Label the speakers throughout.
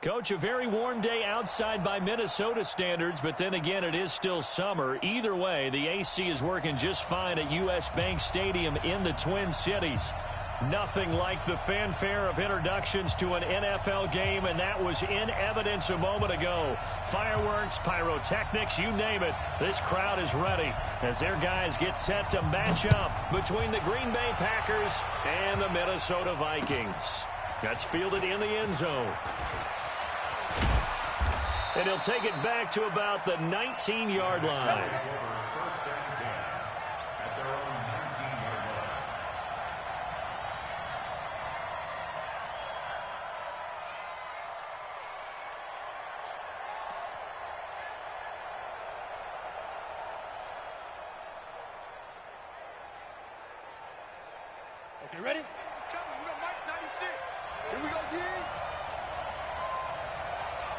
Speaker 1: Coach, a very warm day outside by Minnesota standards, but then again, it is still summer. Either way, the AC is working just fine at U.S. Bank Stadium in the Twin Cities. Nothing like the fanfare of introductions to an NFL game, and that was in evidence a moment ago. Fireworks, pyrotechnics, you name it. This crowd is ready as their guys get set to match up between the Green Bay Packers and the Minnesota Vikings. That's fielded in the end zone. And he'll take it back to about the 19-yard line.
Speaker 2: Okay, ready? It's coming. We got Mike 96. Here we go again.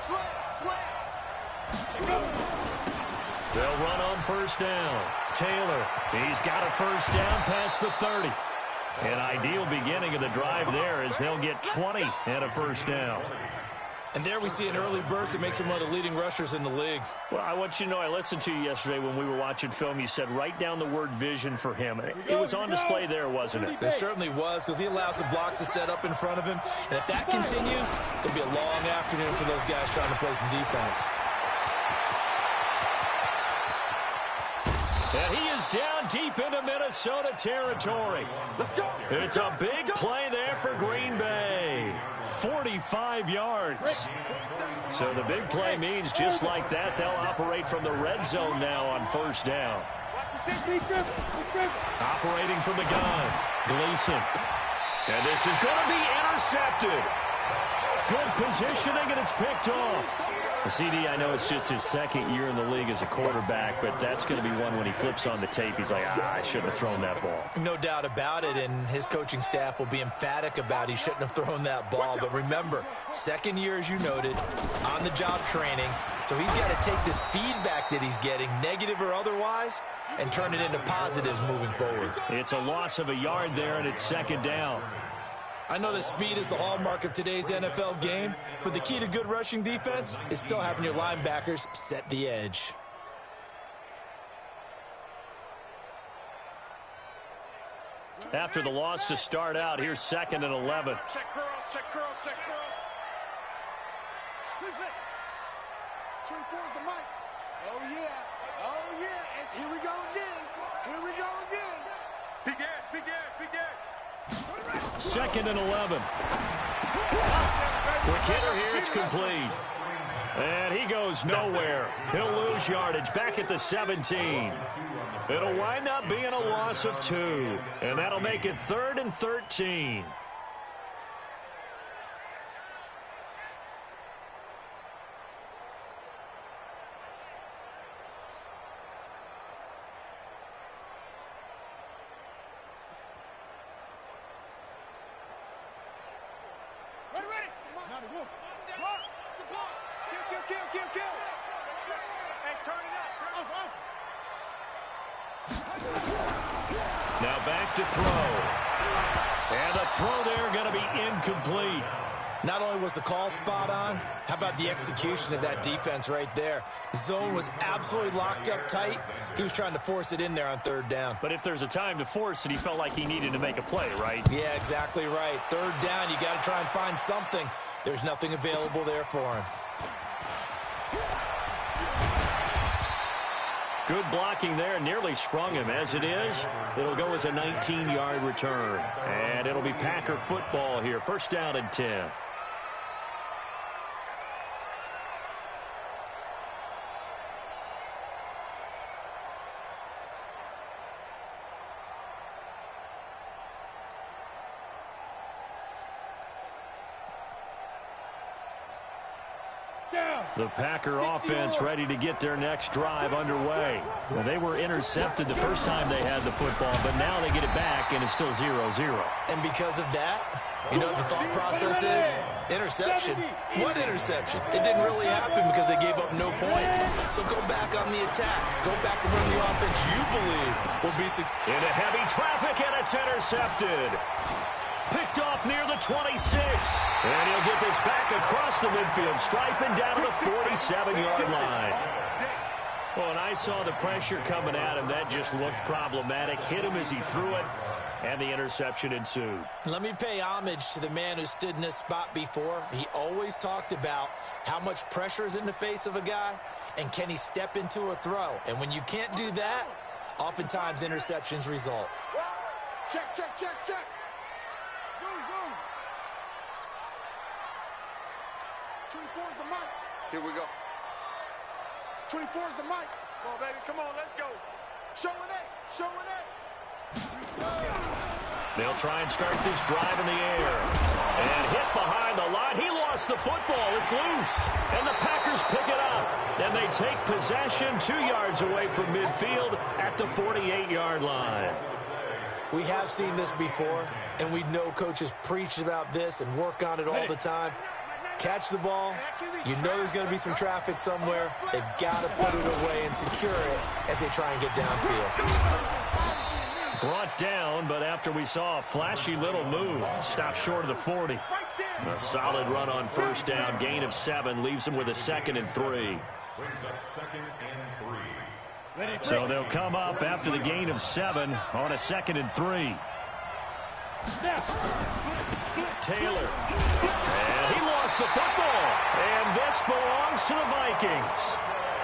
Speaker 2: Slam.
Speaker 1: They'll run on first down. Taylor, he's got a first down past the 30. An ideal beginning of the drive there as they'll get 20 and a first down.
Speaker 3: And there we see an early burst that makes him one of the leading rushers in the league.
Speaker 1: Well, I want you to know, I listened to you yesterday when we were watching film. You said write down the word vision for him. It was on display there, wasn't it?
Speaker 3: It certainly was, because he allows the blocks to set up in front of him. And if that continues, it'll be a long afternoon for those guys trying to play some defense.
Speaker 1: And he is down deep into Minnesota territory. It's a big play there for Green Bay. 45 yards. So the big play means just like that, they'll operate from the red zone now on first down. Operating from the gun, Gleason. And this is going to be intercepted. Good positioning, and it's picked off. CD, I know it's just his second year in the league as a quarterback, but that's going to be one when he flips on the tape. He's like, I shouldn't have thrown that ball.
Speaker 3: No doubt about it, and his coaching staff will be emphatic about he shouldn't have thrown that ball. But remember, second year, as you noted, on-the-job training, so he's got to take this feedback that he's getting, negative or otherwise, and turn it into positives moving forward.
Speaker 1: It's a loss of a yard there, and it's second down.
Speaker 3: I know that speed is the hallmark of today's NFL game, but the key to good rushing defense is still having your linebackers set the edge.
Speaker 1: After the loss to start out, here's 2nd and 11.
Speaker 2: Check curls. 24 is the mic. Oh, yeah. And here we go again. Big Ed.
Speaker 1: 2nd and 11. Quick hitter here, it's complete. And he goes nowhere. He'll lose yardage back at the 17. It'll wind up being a loss of 2. And that'll make it 3rd and 13. Now back to throw. And the throw there going to be incomplete.
Speaker 3: Not only was the call spot on, how about the execution of that defense right there? The zone was absolutely locked up tight. He was trying to force it in there on 3rd down.
Speaker 1: But if there's a time to force it, he felt like he needed to make a play, right?
Speaker 3: Yeah, exactly right. 3rd down, you got to try and find something. There's nothing available there for him.
Speaker 1: Good blocking there, nearly sprung him. As it is, it'll go as a 19-yard return. And it'll be Packer football here. 1st down and 10. The Packer offense ready to get their next drive underway. Well, they were intercepted the first time they had the football, but now they get it back, and it's still 0-0.
Speaker 3: And because of that, you know what the thought process is? Interception. What interception? It didn't really happen because they gave up no points. So go back on the attack. Go back and run the offense you believe will be successful.
Speaker 1: Into heavy traffic, and it's intercepted. Picked off near the 26. And he'll get this back across the midfield stripe and down to the 47-yard line. Well, and I saw the pressure coming at him. That just looked problematic. Hit him as he threw it, and the interception ensued.
Speaker 3: Let me pay homage to the man who stood in this spot before. He always talked about how much pressure is in the face of a guy, and can he step into a throw. And when you can't do that, oftentimes interceptions result.
Speaker 2: Check, check, check, check. Zoom, zoom. 24 is the mic.
Speaker 4: Here we go.
Speaker 2: 24 is the mic.
Speaker 4: Come on, baby. Come on, let's go.
Speaker 2: Showing it. Showing it.
Speaker 1: They'll try and start this drive in the air. And hit behind the line. He lost the football. It's loose. And the Packers pick it up. And they take possession 2 yards away from midfield at the 48-yard line.
Speaker 3: We have seen this before, and we know coaches preach about this and work on it all the time. Catch the ball. You know there's going to be some traffic somewhere. They've got to put it away and secure it as they try and get downfield.
Speaker 1: Brought down, but after we saw a flashy little move, stopped short of the 40. A solid run on first down. Gain of 7 leaves him with a 2nd and 3.
Speaker 5: Brings up 2nd and 3.
Speaker 1: So they'll come up after the gain of 7 on a 2nd and 3. Taylor. And he lost the football. And this belongs to the Vikings.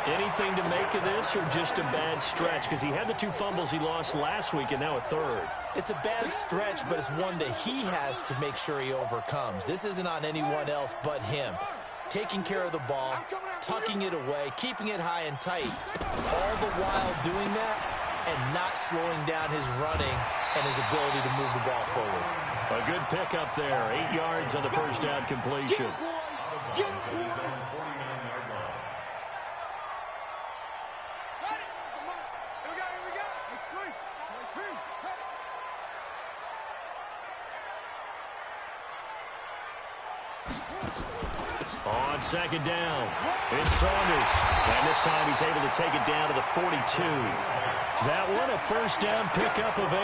Speaker 1: Anything to make of this or just a bad stretch? Because he had the 2 fumbles he lost last week and now a 3rd.
Speaker 3: It's a bad stretch, but it's one that he has to make sure he overcomes. This isn't on anyone else but him. Taking care of the ball, tucking it away, keeping it high and tight, all the while doing that and not slowing down his running and his ability to move the ball forward.
Speaker 1: A good pickup there. 8 yards on the first down completion. On second down, it's Saunders. And this time he's able to take it down to the 42. That one a first down pickup of 8.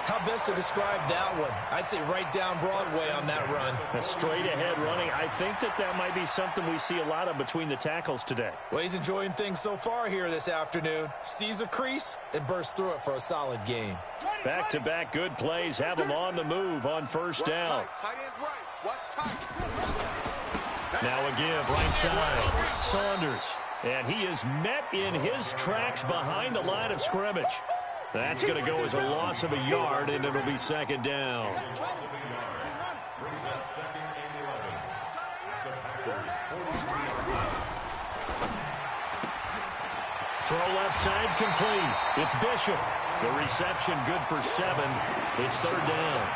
Speaker 3: How best to describe that one? I'd say right down Broadway on that run.
Speaker 1: A straight ahead running. I think that might be something we see a lot of between the tackles today.
Speaker 3: Well, he's enjoying things so far here this afternoon. Sees a crease and bursts through it for a solid game.
Speaker 1: Back-to-back good plays have him on the move on first down.
Speaker 4: Tight end's right. Watch tight.
Speaker 1: Now a give right side. Saunders. And he is met in his tracks behind the line of scrimmage. That's going to go as a loss of a yard, and it'll be second down. Throw left side complete. It's Bishop. The reception good for 7. It's third down.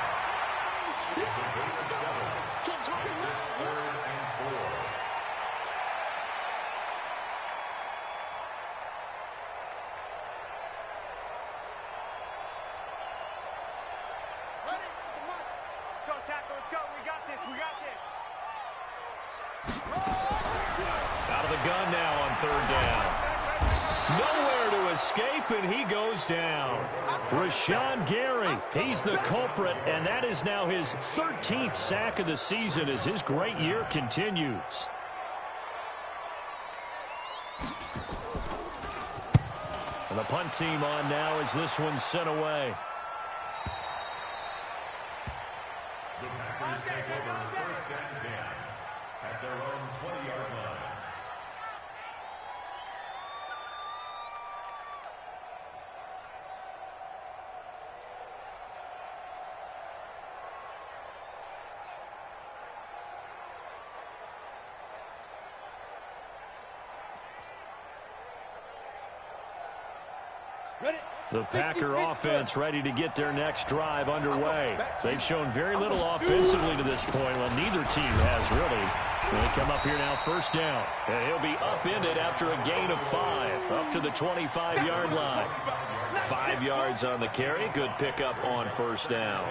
Speaker 1: Out of the gun now on third down. Nowhere to escape, and he goes down. Rashawn Gary, he's the culprit, and that is now his 13th sack of the season as his great year continues. And the punt team on now as this one's sent away.
Speaker 5: The Packers take over first and 10 at their own 20-yard line.
Speaker 1: The Packer offense ready to get their next drive underway. They've shown very little offensively to this point. Well, neither team has really. They come up here now, first down. And he'll be upended after a gain of 5, up to the 25-yard line. 5 yards on the carry. Good pickup on first down.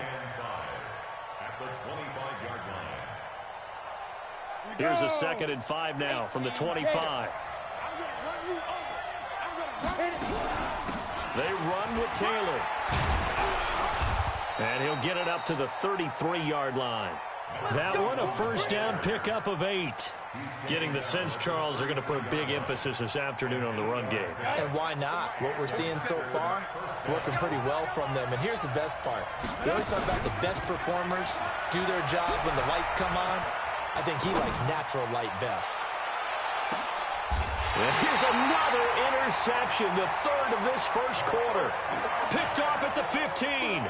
Speaker 5: At the 25-yard line.
Speaker 1: Here's a 2nd and 5 now from the 25. They run with Taylor. And he'll get it up to the 33-yard line. That one, a first down pickup of 8. Getting the sense, Charles, they're going to put a big emphasis this afternoon on the run game.
Speaker 3: And why not? What we're seeing so far is working pretty well from them. And here's the best part. We always talk about the best performers do their job when the lights come on. I think he likes natural light best.
Speaker 1: And here's another interception, the third of this first quarter. Picked off at the 15.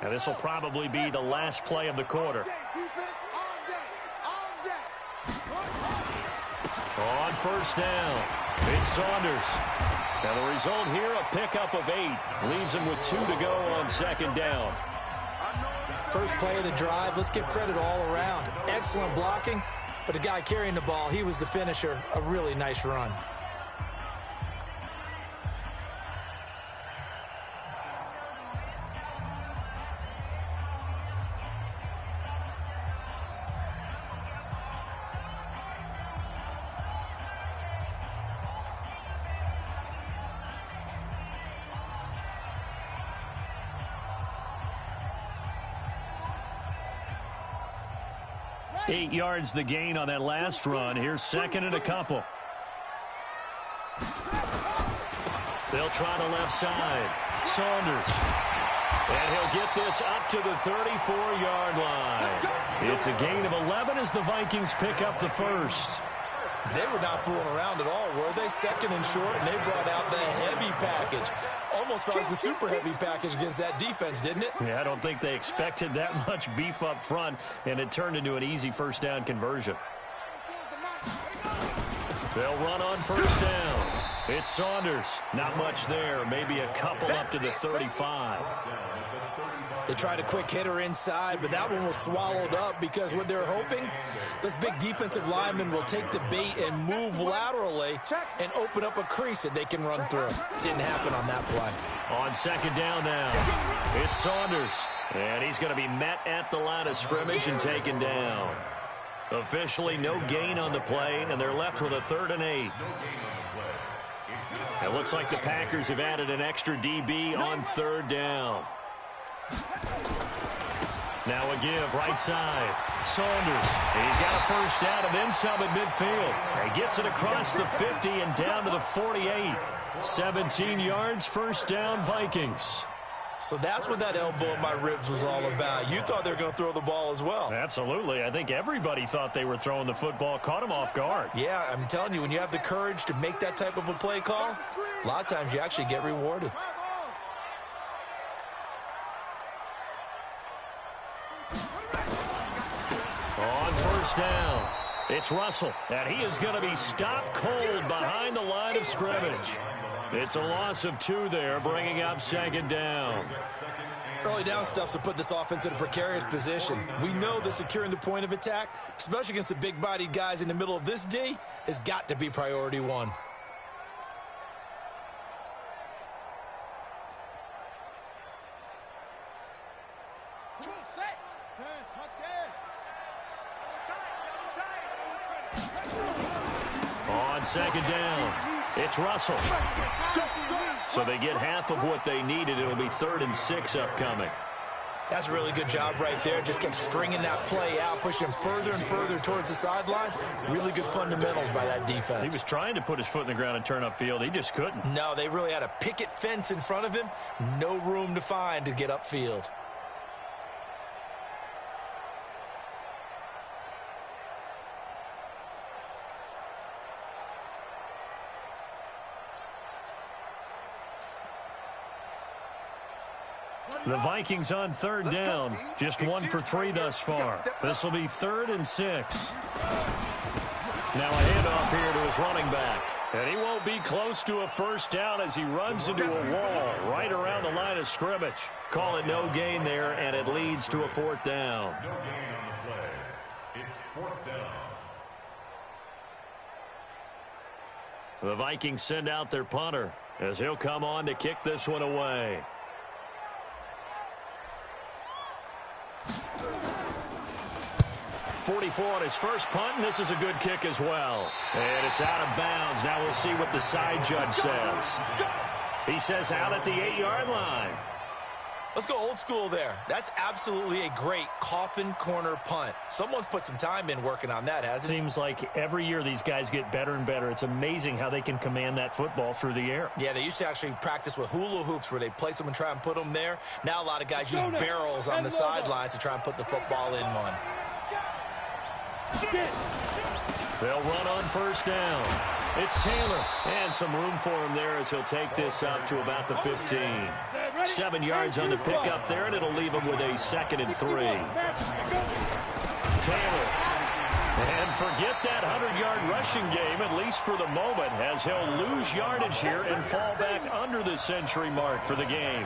Speaker 1: And this will probably be the last play of the quarter. On first down, it's Saunders. And the result here, a pickup of 8. Leaves him with 2 to go on second down.
Speaker 3: First play of the drive, let's give credit all around. Excellent blocking, but the guy carrying the ball, he was the finisher. A really nice run.
Speaker 1: Eight yards the gain on that last run. Here's second and a couple. They'll try the left side. Saunders. And he'll get this up to the 34-yard line. It's a gain of 11 as the Vikings pick up the first.
Speaker 3: They were not fooling around at all, were they? Second and short, and they brought out the heavy package. Almost felt like the super heavy package against that defense, didn't it?
Speaker 1: Yeah, I don't think they expected that much beef up front, and it turned into an easy first down conversion. They'll run on first down. It's Saunders. Not much there. Maybe a couple up to the 35.
Speaker 3: They tried a quick hitter inside, but that one was swallowed up because what they're hoping, this big defensive lineman will take the bait and move laterally and open up a crease that they can run through. Didn't happen on that play.
Speaker 1: On second down now, it's Saunders. And he's going to be met at the line of scrimmage and taken down. Officially no gain on the play, and they're left with a 3rd and 8. It looks like the Packers have added an extra DB on 3rd down. Now a give, right side. Saunders. He's got a first down and then some at midfield. He gets it across the 50 and down to the 48. 17 yards, first down, Vikings.
Speaker 3: So that's what that elbow in my ribs was all about. You thought they were going to throw the ball as well.
Speaker 1: Absolutely. I think everybody thought they were throwing the football, caught him off guard.
Speaker 3: Yeah, I'm telling you, when you have the courage to make that type of a play call, a lot of times you actually get rewarded.
Speaker 1: On first down, it's Russell, and he is going to be stopped cold behind the line of scrimmage. It's a loss of 2 there, bringing up second down.
Speaker 3: Early down stuff to put this offense in a precarious position. We know that securing the point of attack, especially against the big-bodied guys in the middle of this D, has got to be priority 1.
Speaker 1: On second down, it's Russell. So they get half of what they needed. It'll be 3rd and 6 upcoming.
Speaker 3: That's a really good job right there. Just kept stringing that play out, pushing him further and further towards the sideline. Really good fundamentals by that defense.
Speaker 1: He was trying to put his foot in the ground and turn upfield. He just couldn't.
Speaker 3: No, they really had a picket fence in front of him. No room to find to get upfield.
Speaker 1: The Vikings on 3rd down. Just 1 for 3 thus far. This will be 3rd and 6. Now a handoff here to his running back. And he won't be close to a first down as he runs into a wall right around the line of scrimmage. Call it no gain there, and it leads to a 4th down.
Speaker 5: No gain on the play. It's 4th down.
Speaker 1: The Vikings send out their punter as he'll come on to kick this one away. 44 on his first punt, and this is a good kick as well. And it's out of bounds. Now we'll see what the side judge says. He says out at the 8-yard line.
Speaker 3: Let's go old school there. That's absolutely a great coffin corner punt. Someone's put some time in working on that, hasn't it?
Speaker 1: Seems like every year these guys get better and better. It's amazing how they can command that football through the air.
Speaker 3: Yeah, they used to actually practice with hula hoops where they place them and try and put them there. Now a lot of guys use barrels on the sidelines to try and put the football in one.
Speaker 1: They'll run on first down. It's Taylor. And some room for him there as he'll take this up to about the 15. 7 yards on the pickup there, and it'll leave him with a 2nd and 3. Taylor. And forget that 100-yard rushing game, at least for the moment, as he'll lose yardage here and fall back under the century mark for the game.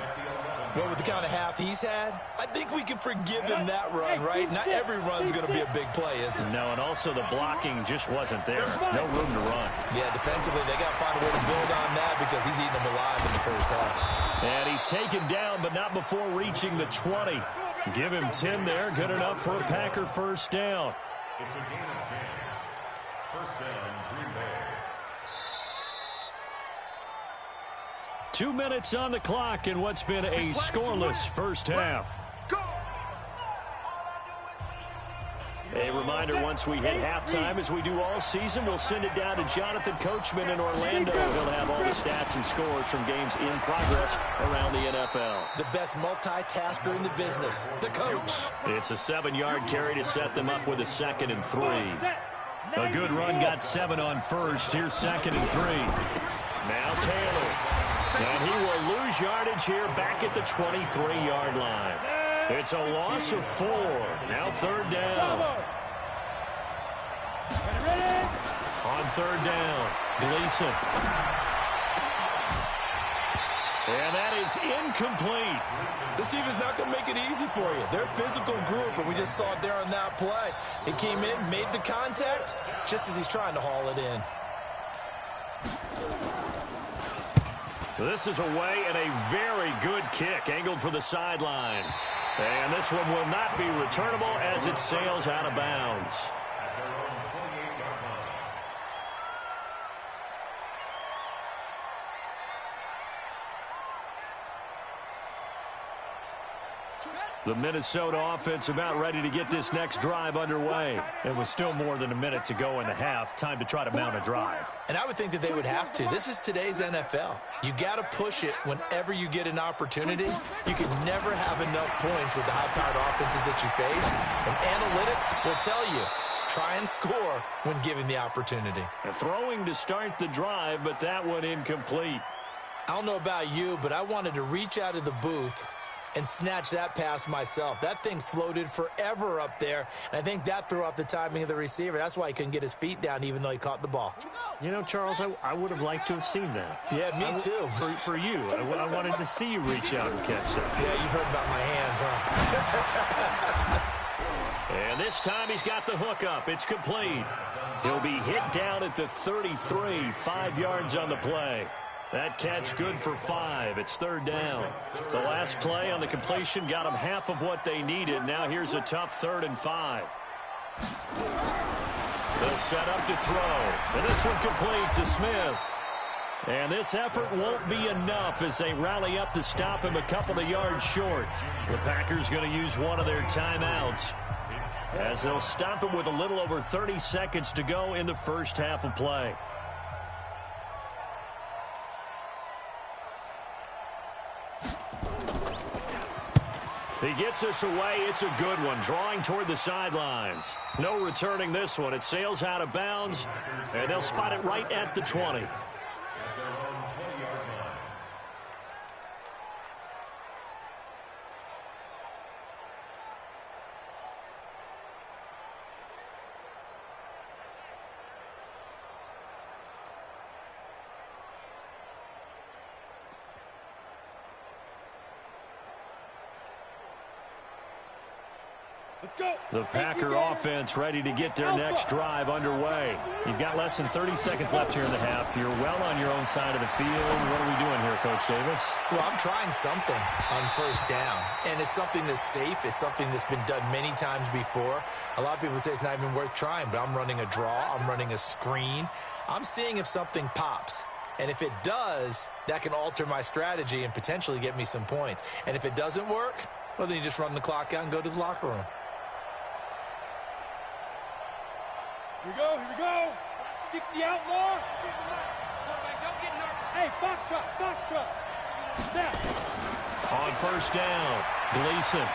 Speaker 3: Well, with the kind of half he's had, I think we can forgive him that run, right? Not every run's going to be a big play, is it?
Speaker 1: No, and also the blocking just wasn't there. No room to run.
Speaker 3: Yeah, defensively, they got to find a way to build on that because he's eating them alive in the first half.
Speaker 1: And he's taken down, but not before reaching the 20. Give him 10 there. Good enough for a Packer first down.
Speaker 5: It's a gain of 10. First down, Green Bay.
Speaker 1: 2 minutes on the clock in what's been a scoreless first half. A reminder, once we hit halftime, as we do all season, we'll send it down to Jonathan Coachman in Orlando. He'll have all the stats and scores from games in progress around the NFL.
Speaker 3: The best multitasker in the business, the coach.
Speaker 1: It's a 7-yard carry to set them up with a 2nd and 3. A good run got 7 on first. Here's 2nd and 3. Now Taylor. And he will lose yardage here back at the 23-yard line. It's a loss of 4. Now 3rd down. On 3rd down, Gleason. And that is incomplete.
Speaker 3: This team is not going to make it easy for you. They're a physical group, and we just saw it there on that play. It came in, made the contact, just as he's trying to haul it in.
Speaker 1: This is away and a very good kick angled for the sidelines. And this one will not be returnable as it sails out of bounds.
Speaker 5: At their own 28-yard line.
Speaker 1: The Minnesota offense about ready to get this next drive underway. It was still more than a minute to go in the half. Time to try to mount a drive.
Speaker 3: And I would think that they would have to. This is today's NFL. You got to push it whenever you get an opportunity. You can never have enough points with the high-powered offenses that you face. And analytics will tell you, try and score when given the opportunity.
Speaker 1: Throwing to start the drive, but that one incomplete.
Speaker 3: I don't know about you, but I wanted to reach out of the booth and snatch that pass myself. That thing floated forever up there, and I think that threw off the timing of the receiver. That's why he couldn't get his feet down even though he caught the ball.
Speaker 1: You know, Charles, I would have liked to have seen that.
Speaker 3: Yeah, me too.
Speaker 1: For you. I wanted to see you reach out and catch that.
Speaker 3: Yeah, you've heard about my hands, huh?
Speaker 1: And this time he's got the hook up. It's complete. He'll be hit down at the 33, 5 yards on the play. That catch good for 5. It's 3rd down. The last play on the completion got them half of what they needed. Now here's a tough 3rd and 5. They'll set up to throw. And this one complete to Smith. And this effort won't be enough as they rally up to stop him a couple of yards short. The Packers going to use one of their timeouts as they'll stop him with a little over 30 seconds to go in the first half of play. He gets us away. It's a good one. Drawing toward the sidelines. No returning this one. It sails out of bounds, and they'll spot it right at the 20.
Speaker 5: At their own 20-yard line.
Speaker 1: The Packer offense ready to get their next drive underway. You've got less than 30 seconds left here in the half. You're well on your own side of the field. What are we doing here, Coach Davis?
Speaker 3: Well, I'm trying something on first down, and it's something that's safe. It's something that's been done many times before. A lot of people say it's not even worth trying, but I'm running a draw. I'm running a screen. I'm seeing if something pops. And if it does, that can alter my strategy and potentially get me some points. And if it doesn't work, well, then you just run the clock out and go to the locker room.
Speaker 6: Here we go. 60 outlaw. Hey, foxtrot. Snap.
Speaker 1: On first down, Gleason.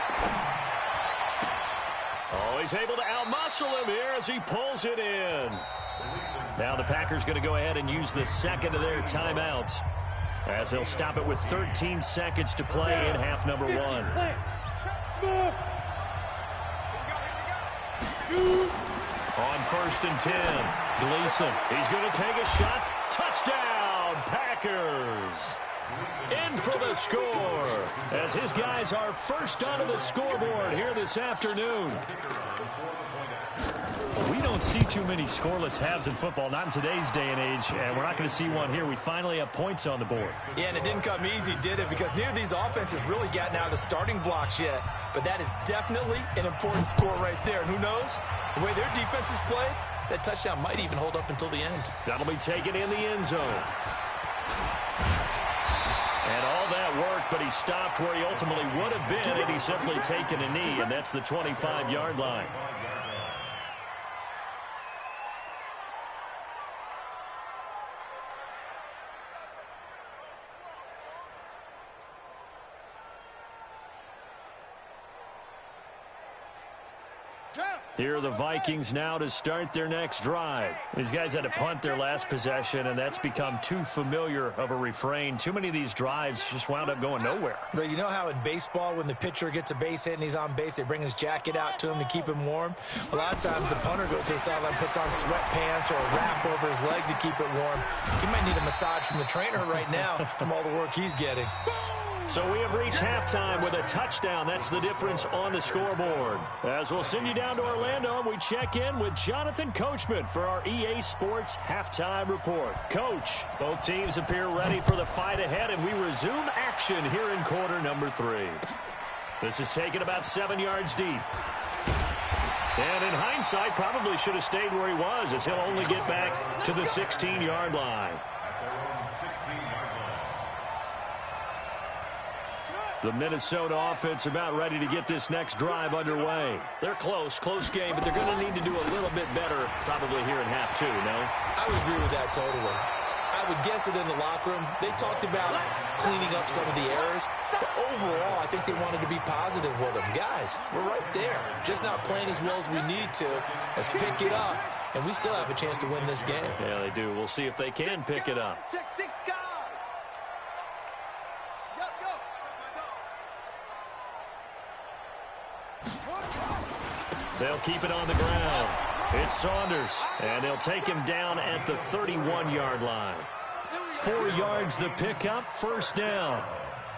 Speaker 1: Oh, he's able to outmuscle him here as he pulls it in. Now the Packers going to go ahead and use the second of their timeouts as they'll stop it with 13 seconds to play in half number 1. On first and 10, Gleason. He's going to take a shot. Touchdown, Packers. In for the score as his guys are first onto the scoreboard here this afternoon. We don't see too many scoreless halves in football, not in today's day and age, and we're not going to see one here. We finally have points on the board.
Speaker 3: Yeah, and it didn't come easy, did it? Because neither of these offenses really gotten out of the starting blocks yet. But that is definitely an important score right there. And who knows? The way their defense is played, that touchdown might even hold up until the end.
Speaker 1: That'll be taken in the end zone. And all that worked, but he stopped where he ultimately would have been had he simply taken a knee, and that's the 25-yard line. Here are the Vikings now to start their next drive. These guys had to punt their last possession, and that's become too familiar of a refrain. Too many of these drives just wound up going nowhere.
Speaker 3: But you know how in baseball, when the pitcher gets a base hit and he's on base, they bring his jacket out to him to keep him warm? A lot of times the punter goes to the sideline, puts on sweatpants or a wrap over his leg to keep it warm. He might need a massage from the trainer right now from all the work he's getting.
Speaker 1: So we have reached halftime with a touchdown. That's the difference on the scoreboard. As we'll send you down to Orlando, we check in with Jonathan Coachman for our EA Sports Halftime Report. Coach, both teams appear ready for the fight ahead, and we resume action here in quarter number 3. This is taken about 7 yards deep. And in hindsight, probably should have stayed where he was, as he'll only get back to the 16-yard line. The Minnesota offense about ready to get this next drive underway. They're close game, but they're going to need to do a little bit better probably here in half 2, no?
Speaker 3: I would agree with that totally. I would guess it in the locker room. They talked about cleaning up some of the errors, but overall, I think they wanted to be positive with them. Guys, we're right there. Just not playing as well as we need to. Let's pick it up, and we still have a chance to win this game.
Speaker 1: Yeah, they do. We'll see if they can pick it up. They'll keep it on the ground. It's Saunders, and they'll take him down at the 31-yard line. 4 yards the pickup, first down.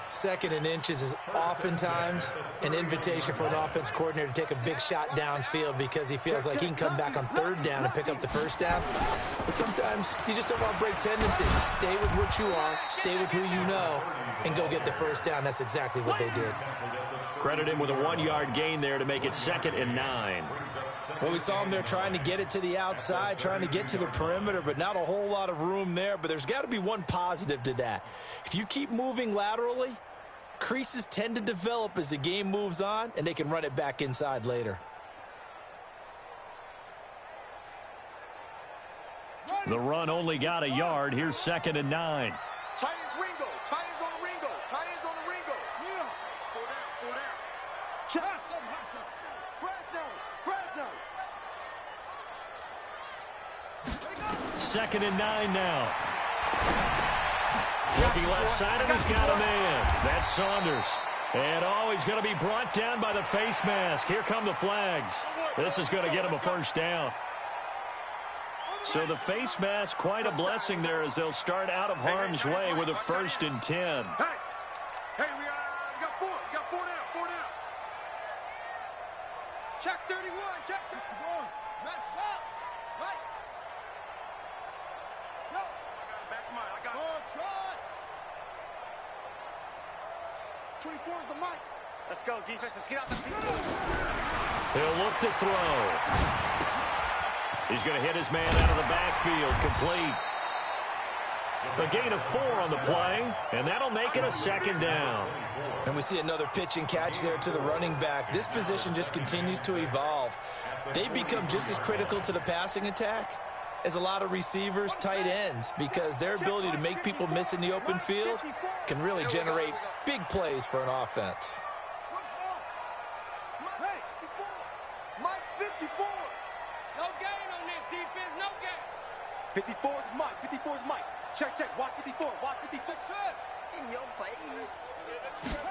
Speaker 3: Second and inches is oftentimes an invitation for an offense coordinator to take a big shot downfield because he feels like he can come back on third down and pick up the first down. But sometimes you just don't want to break tendencies. Stay with what you are, stay with who you know, and go get the first down. That's exactly what they did.
Speaker 1: Credit him with a 1-yard gain there to make it 2nd and 9.
Speaker 3: Well, we saw him there trying to get it to the outside, trying to get to the perimeter, but not a whole lot of room there. But there's got to be one positive to that. If you keep moving laterally, creases tend to develop as the game moves on, and they can run it back inside later.
Speaker 1: The run only got a yard. Here's 2nd and 9.
Speaker 2: Tight ends Ringo. Tight ends on the Ringo. Tight ends on the Ringo. Yeah. Go down. Fresno.
Speaker 1: 2nd and 9 now. Looking left side, and he's got a man. That's Saunders. And he's going to be brought down by the face mask. Here come the flags. This is going to get him a first down. So the face mask, quite a blessing there as they'll start out of harm's way with a 1st and 10.
Speaker 2: Hey, we got 4. We got 4 down. Check 31. Check 31. Max box. Right. Go.
Speaker 4: I got it. Back to mine. I got it.
Speaker 2: Oh, trot. 24 is the mic. Let's go, defense. Let's get out the field.
Speaker 1: He'll look to throw. He's going to hit his man out of the backfield. Complete. A gain of 4 on the play, and that'll make it a second down.
Speaker 3: And we see another pitch and catch there to the running back. This position just continues to evolve. They become just as critical to the passing attack as a lot of receivers, tight ends, because their ability to make people miss in the open field can really generate big plays for an offense.
Speaker 2: Hey, 54. Mike 54.
Speaker 6: No gain on this defense, no gain.
Speaker 2: 54 is Mike. 54 is Mike. Check, check. Watch 54. Watch 54. Check. In your face.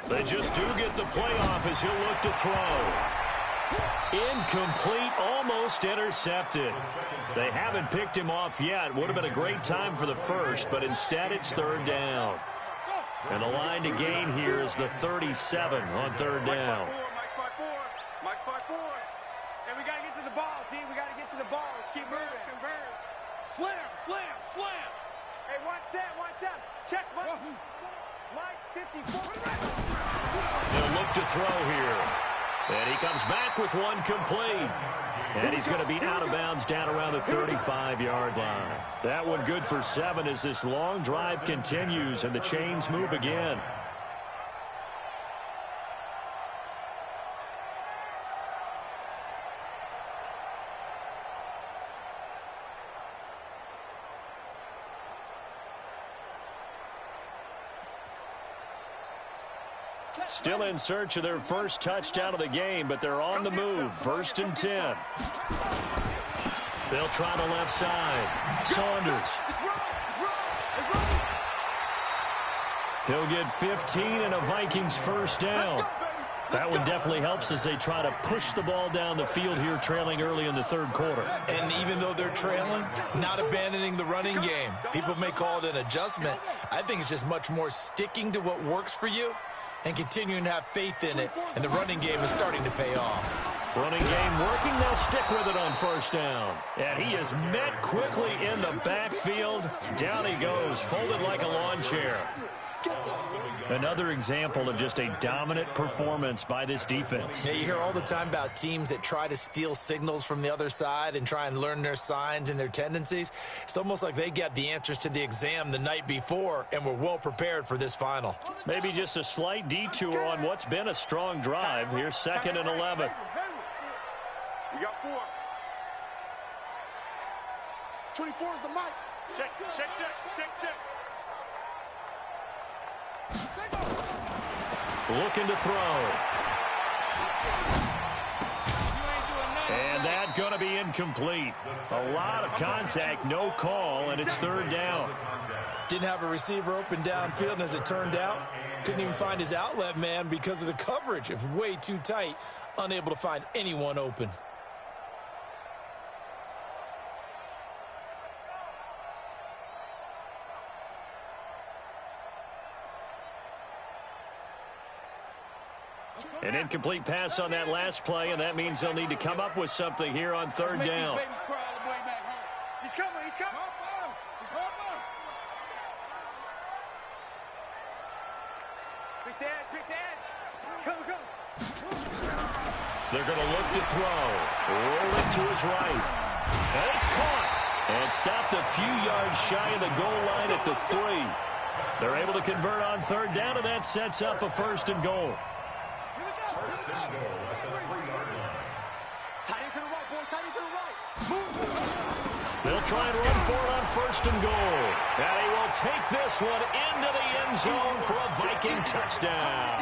Speaker 1: They just do get the play off as he'll look to throw. Incomplete, almost intercepted. They haven't picked him off yet. Would have been a great time for the first, but instead it's third down. And the line to gain here is the 37 on third down.
Speaker 4: Mike's 5-4. Mike's 5-4.
Speaker 6: And we got to get to the ball, team. We got to get to the ball. Let's keep moving. Converge.
Speaker 2: Slam, slam, slam.
Speaker 6: Hey, watch that, watch that. Check, Mike 54.
Speaker 1: They'll look to throw here. And he comes back with one complete. And he's going to be out of bounds down around the 35-yard line. That one good for 7 as this long drive continues and the chains move again. Still in search of their first touchdown of the game, but they're on the move. 1st and 10. They'll try the left side. Saunders. He'll get 15 and a Vikings first down. That one definitely helps as they try to push the ball down the field here, trailing early in the third quarter.
Speaker 3: And even though they're trailing, not abandoning the running game. People may call it an adjustment. I think it's just much more sticking to what works for you and continuing to have faith in it, and the running game is starting to pay off.
Speaker 1: Running game working, they'll stick with it on first down. And he is met quickly in the backfield. Down he goes, folded like a lawn chair. Another example of just a dominant performance by this defense.
Speaker 3: Yeah, you hear all the time about teams that try to steal signals from the other side and try and learn their signs and their tendencies. It's almost like they got the answers to the exam the night before and were well prepared for this final.
Speaker 1: Maybe just a slight detour on what's been a strong drive. Here's 2nd and 11.
Speaker 4: We got 4.
Speaker 2: 24 is the mic.
Speaker 6: Check, check, check, check, check.
Speaker 1: Looking to throw. And that's going to be incomplete. A lot of contact, no call, and it's third down.
Speaker 3: Didn't have a receiver open downfield, and as it turned out, couldn't even find his outlet man because of the coverage. It was way too tight, unable to find anyone open.
Speaker 1: An incomplete pass on that last play, and that means they'll need to come up with something here on third down.
Speaker 6: He's coming, he's coming. Pick the edge, pick the edge. Come, come.
Speaker 1: They're going to look to throw. Roll it to his right. And it's caught. And stopped a few yards shy of the goal line at the 3. They're able to convert on third down, and that sets up a 1st and goal. They'll try and run for it on 1st and goal. And he will take this one into the end zone for a Viking touchdown.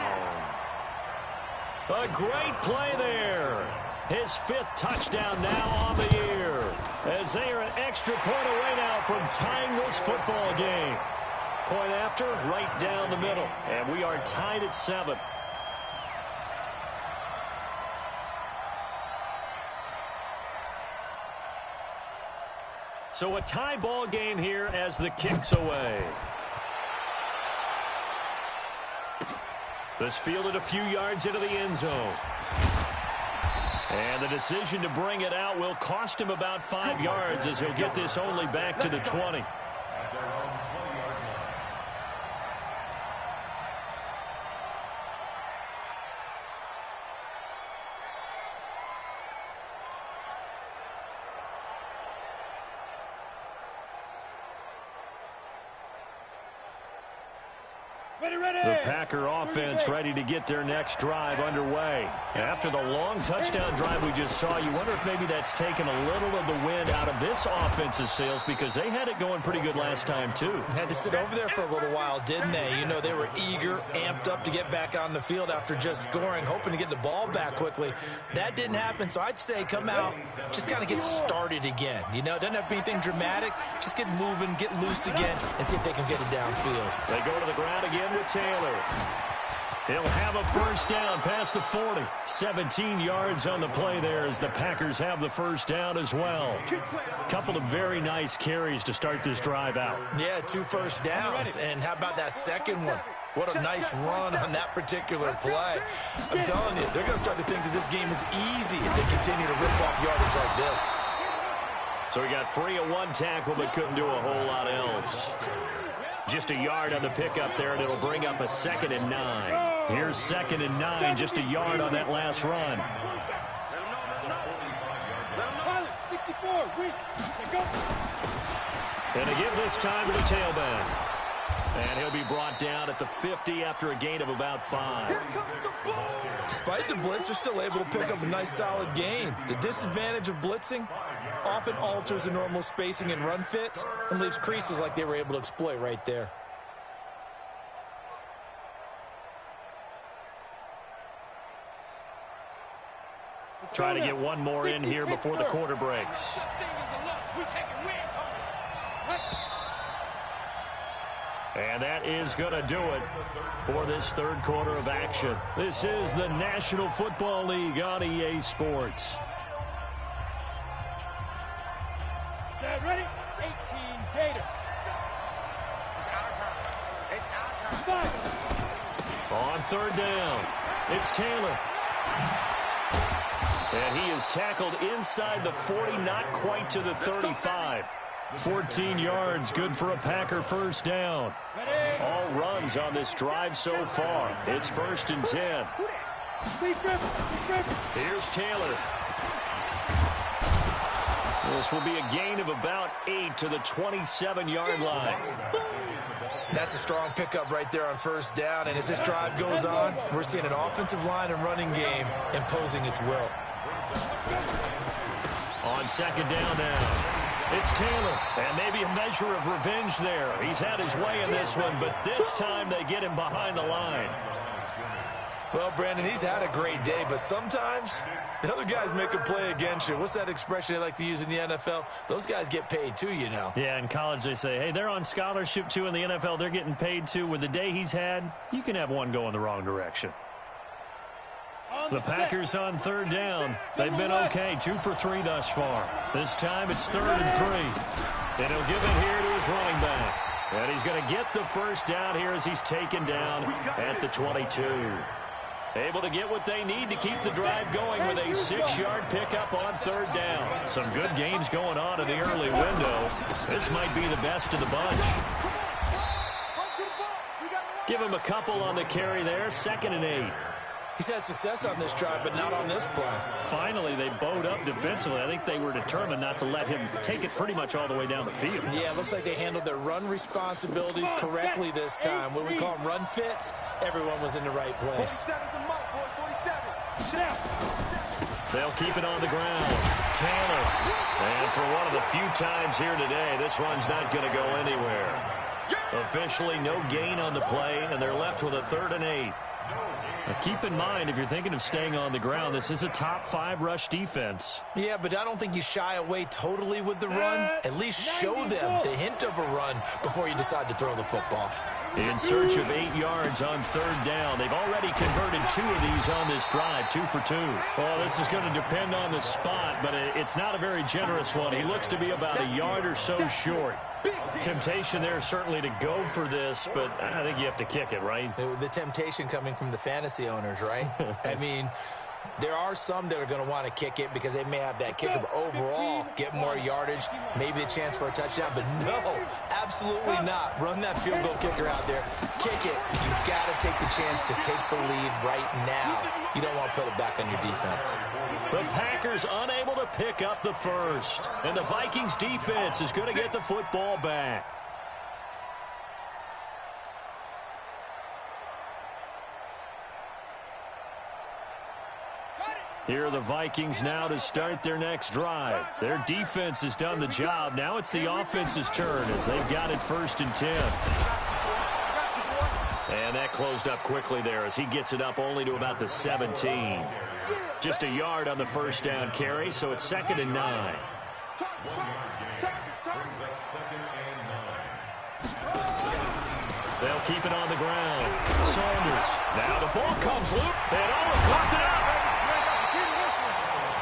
Speaker 1: A great play there. His 5th touchdown now on the year, as they are an extra point away now from tying this football game. Point after, right down the middle. And we are tied at 7. So a tie ball game here as the kick's away. This fielded a few yards into the end zone. And the decision to bring it out will cost him about 5 yards as he'll get this only back to the 20.
Speaker 5: At their own 20-yard line.
Speaker 1: The Packer offense ready to get their next drive underway. After the long touchdown drive we just saw, you wonder if maybe that's taken a little of the wind out of this offense's sails because they had it going pretty good last time, too.
Speaker 3: Had to sit over there for a little while, didn't they? You know, they were eager, amped up to get back on the field after just scoring, hoping to get the ball back quickly. That didn't happen, so I'd say come out, just kind of get started again. You know, it doesn't have to be anything dramatic. Just get moving, get loose again, and see if they can get it downfield.
Speaker 1: They go to the ground again with Taylor. He'll have a first down past the 40. 17 yards on the play there as the Packers have the first down as well. Couple of very nice carries to start this drive out.
Speaker 3: Yeah, 2 first downs. And how about that second one? What a nice run on that particular play. I'm telling you, they're going to start to think that this game is easy if they continue to rip off yardage like this.
Speaker 1: So he got free of 1 tackle but couldn't do a whole lot else. Just a yard on the pickup there, and it'll bring up a 2nd and 9. Here's 2nd and 9, just a yard on that last run.
Speaker 6: 64, go.
Speaker 1: And they give this time to the tailback. And he'll be brought down at the 50 after a gain of about 5.
Speaker 3: Despite the blitz, they're still able to pick up a nice solid gain. The disadvantage of blitzing often alters the normal spacing and run fits and leaves creases like they were able to exploit right there.
Speaker 1: Try to get one more in here before the quarter breaks. And that is going to do it for this third quarter of action. This is the National Football League on EA Sports.
Speaker 6: Set, ready? 18 Gators.
Speaker 2: It's our time. It's our time.
Speaker 6: 5.
Speaker 1: On third down, it's Taylor. And he is tackled inside the 40, not quite to the 35. 14 yards, good for a Packer first down. All runs on this drive so far. It's 1st and 10. Here's Taylor. This will be a gain of about 8 to the 27-yard line.
Speaker 3: That's a strong pickup right there on first down. And as this drive goes on, we're seeing an offensive line and running game imposing its will.
Speaker 1: On 2nd down now. It's Taylor, and maybe a measure of revenge there. He's had his way in this one, but this time they get him behind the line.
Speaker 3: Well, Brandon, he's had a great day, but sometimes the other guys make a play against you. What's that expression they like to use in the NFL? Those guys get paid too, you know.
Speaker 1: Yeah, in college they say, hey, they're on scholarship too. In the NFL, they're getting paid too. With the day he's had, you can have one go in the wrong direction. The Packers on third down. They've been okay, 2 for 3 thus far. This time it's 3rd and 3. And he'll give it here to his running back. And he's going to get the first down here as he's taken down at the 22. Able to get what they need to keep the drive going with a 6-yard pickup on third down. Some good games going on in the early window. This might be the best of the bunch. Give him a couple on the carry there, 2nd and 8.
Speaker 3: He's had success on this drive, but not on this play.
Speaker 1: Finally, they bowed up defensively. I think they were determined not to let him take it pretty much all the way down the field.
Speaker 3: Yeah, it looks like they handled their run responsibilities correctly this time. What we call them run fits, everyone was in the right place.
Speaker 2: 47's a mark, boy. 47.
Speaker 1: They'll keep it on the ground. Taylor. And for one of the few times here today, this run's not going to go anywhere. Officially no gain on the play, and they're left with a 3rd and 8. Now keep in mind, if you're thinking of staying on the ground, this is a top 5 rush defense.
Speaker 3: Yeah, but I don't think you shy away totally with the run. At least show them the hint of a run before you decide to throw the football.
Speaker 1: In search of 8 yards on third down. They've already converted 2 of these on this drive, 2 for 2. Well, this is going to depend on the spot, but it's not a very generous one. He looks to be about a yard or so short. Temptation there certainly to go for this, but I think you have to kick it, right?
Speaker 3: The temptation coming from the fantasy owners, right? I mean, There are some that are going to want to kick it because they may have that kicker, but overall get more yardage, maybe a chance for a touchdown. But no, absolutely not. Run that field goal kicker out there. Kick it. You've got to take the chance to take the lead right now. You don't want to put it back on your defense.
Speaker 1: The Packers unable to pick up the first. And the Vikings defense is going to get the football back. Here are the Vikings now to start their next drive. Their defense has done the job. Now it's the offense's turn as they've got it 1st and 10. And that closed up quickly there as he gets it up only to about the 17. Just a yard on the first down carry, so it's 2nd and 9.
Speaker 5: 1 yard gain brings up 2nd and 9.
Speaker 1: They'll keep it on the ground. Saunders. Now the ball comes loose. And oh, blocked it out.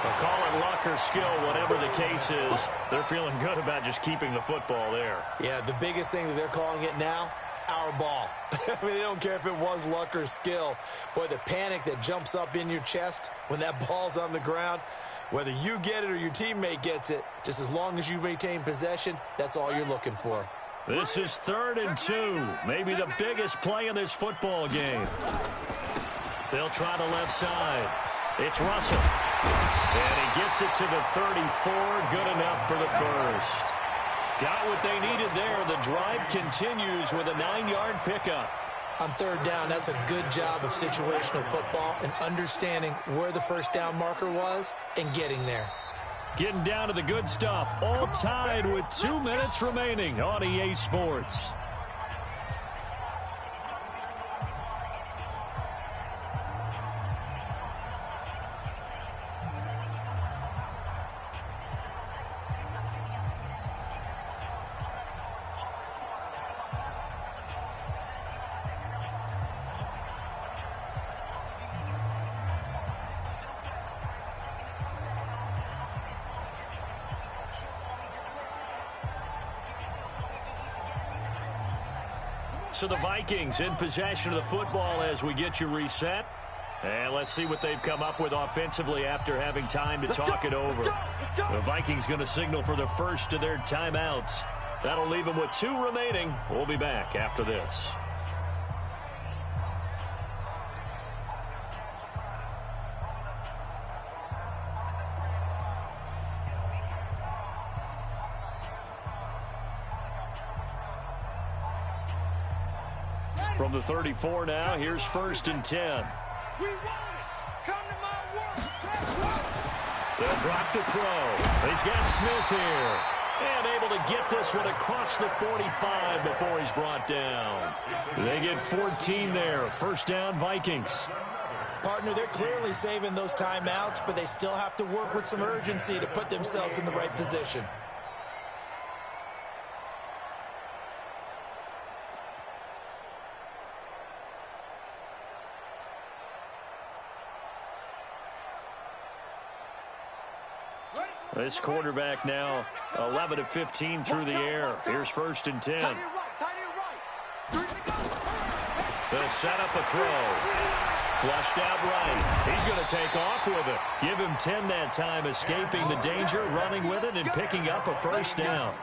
Speaker 1: They'll call it luck or skill, whatever the case is. They're feeling good about just keeping the football there.
Speaker 3: Yeah, the biggest thing that they're calling it now, our ball. I mean, they don't care if it was luck or skill. Boy, the panic that jumps up in your chest when that ball's on the ground, whether you get it or your teammate gets it, just as long as you retain possession, that's all you're looking for.
Speaker 1: This is 3rd and 2, maybe the biggest play in this football game. They'll try the left side. It's Russell. And he gets it to the 34, good enough for the first. Got what they needed there. The drive continues with a 9-yard pickup.
Speaker 3: On 3rd down, that's a good job of situational football and understanding where the first down marker was and getting there.
Speaker 1: Getting down to the good stuff, all tied with 2 minutes remaining on EA Sports. So the Vikings in possession of the football as we get you reset. And let's see what they've come up with offensively after having time to talk it over. The Vikings going to signal for the first of their timeouts. That'll leave them with 2 remaining. We'll be back after this. From the 34 now, here's 1st and 10.
Speaker 6: We want it. Come to my work.
Speaker 1: They'll drop the throw. He's got Smith here. And able to get this one across the 45 before he's brought down. They get 14 there. 1st down, Vikings.
Speaker 3: Partner, they're clearly saving those timeouts, but they still have to work with some urgency to put themselves in the right position.
Speaker 1: This quarterback now 11 of 15 through the air. Here's 1st and 10. They'll set up a throw. Flushed out right. He's going to take off with it. Give him 10 that time, escaping the danger, running with it, and picking up a 1st down.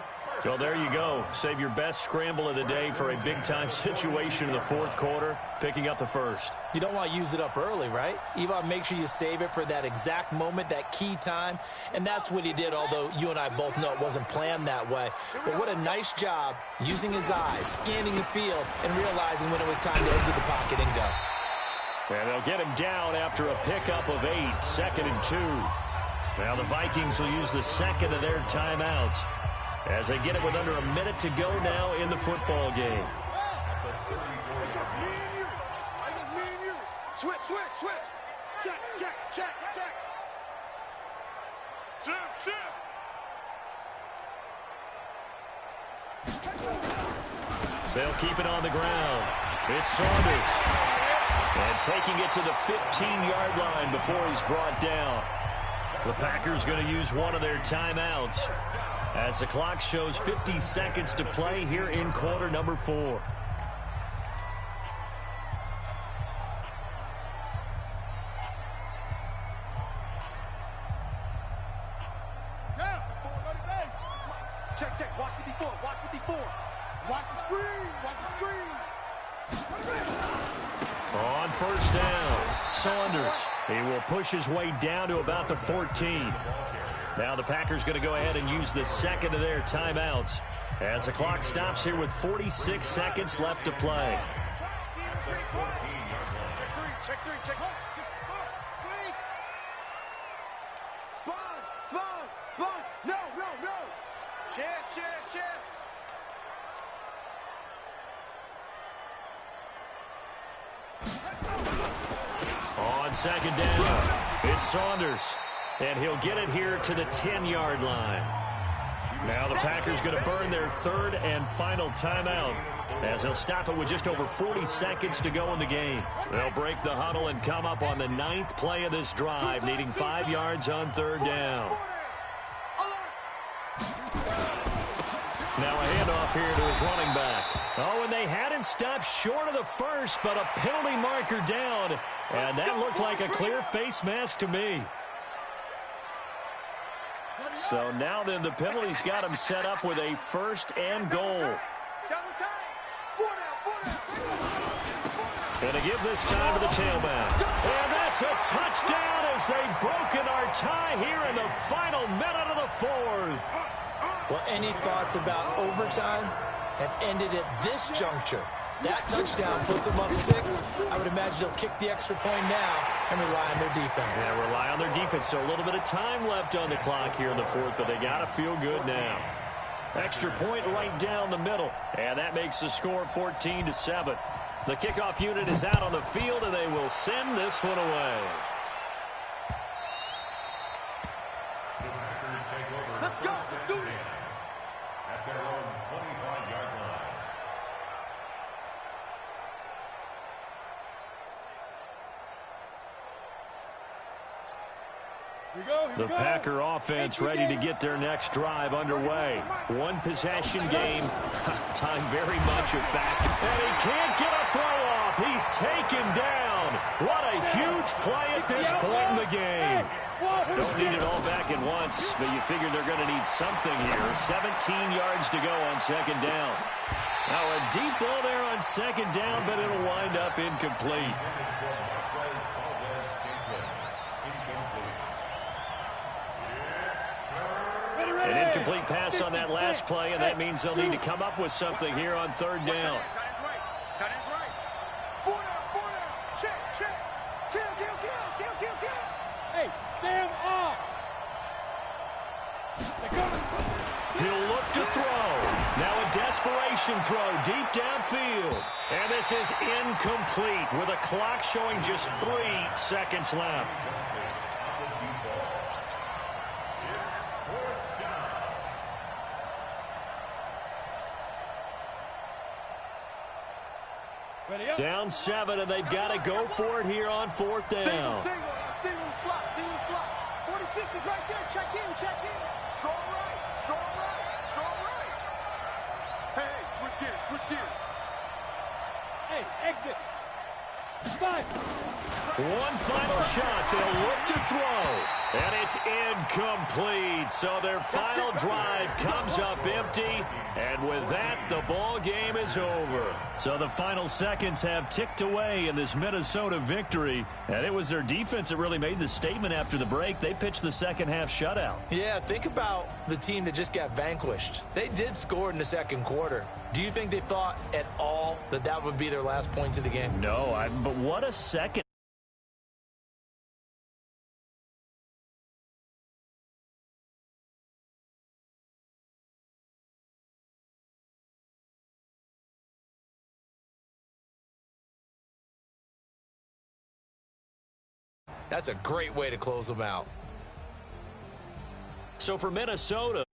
Speaker 1: Well, there you go. Save your best scramble of the day for a big-time situation in the 4th quarter, picking up the 1st.
Speaker 3: You don't want to use it up early, right? You want to make sure you save it for that exact moment, that key time, and that's what he did, although you and I both know it wasn't planned that way. But what a nice job using his eyes, scanning the field, and realizing when it was time to exit the pocket and go.
Speaker 1: And they'll get him down after a pickup of 8, 2nd and 2. Now the Vikings will use the 2nd of their timeouts as they get it with under a minute to go now in the football game.
Speaker 2: It's just me and you. It's just me and you. Switch, switch, switch. Check, check, check, check. Shift, shift.
Speaker 1: They'll keep it on the ground. It's Saunders. And taking it to the 15-yard line before he's brought down. The Packers going to use one of their timeouts as the clock shows 50 seconds to play here in quarter number 4.
Speaker 2: Check, check. Watch 54. Watch 54. Watch the screen. Watch the screen.
Speaker 1: On first down, Saunders. He will push his way down to about the 14. Now the Packers going to go ahead and use the second of their timeouts as the clock stops here with 46 seconds left to play.
Speaker 2: Check three. Check three. Sponge. No. Shift.
Speaker 1: On second down, it's Saunders, and he'll get it here to the 10-yard line. Now the Packers going to burn their third and final timeout as they'll stop it with just over 40 seconds to go in the game. They'll break the huddle and come up on the 9th play of this drive, needing 5 yards on third down. Now a handoff here to his running back. Oh, and they had him stopped short of the first, but a penalty marker down, and that looked like a clear face mask to me. So now then the penalty's got him set up with a first and goal. And to give this time to the tailback. And that's a touchdown as they've broken our tie here in the final minute of the fourth.
Speaker 3: Well, any thoughts about overtime have ended at this juncture. That touchdown puts them up 6. I would imagine they'll kick the extra point now and rely on their defense.
Speaker 1: Yeah, rely on their defense. So a little bit of time left on the clock here in the fourth, but they got to feel good now. Extra point right down the middle, and that makes the score 14-7. The kickoff unit is out on the field, and they will send this one away.
Speaker 2: Let's go. Do it.
Speaker 5: At their own 25-yard line.
Speaker 1: The Packer offense ready to get their next drive underway. One possession game. Time very much a factor. And he can't get a throw off. He's taken down. What a huge play at this point in the game. Don't need it all back at once, but you figure they're going to need something here. 17 yards to go on second down. Now a deep ball there on second down, but it'll wind up incomplete. An incomplete pass on that last play, and that means they'll need to come up with something here on third down.
Speaker 2: Tight end's right. 4 down. Check. Kill.
Speaker 6: Hey, Sam off.
Speaker 1: He'll look to throw. Now a desperation throw deep downfield. And this is incomplete with a clock showing just 3 seconds left. Down 7, and they've got to go for it here on fourth down.
Speaker 2: Single slot. 46 is right there. Check in. Strong right. Hey, switch gears.
Speaker 6: Hey, exit. 5.
Speaker 1: One final shot. They'll look to throw. And it's incomplete. So their final drive comes up empty. And with that, the ball game is over. So the final seconds have ticked away in this Minnesota victory. And it was their defense that really made the statement after the break. They pitched the second half shutout.
Speaker 3: Yeah, think about the team that just got vanquished. They did score in the second quarter. Do you think they thought at all that that would be their last points of the game?
Speaker 1: No, but what a second.
Speaker 3: That's a great way to close them out.
Speaker 1: So for Minnesota,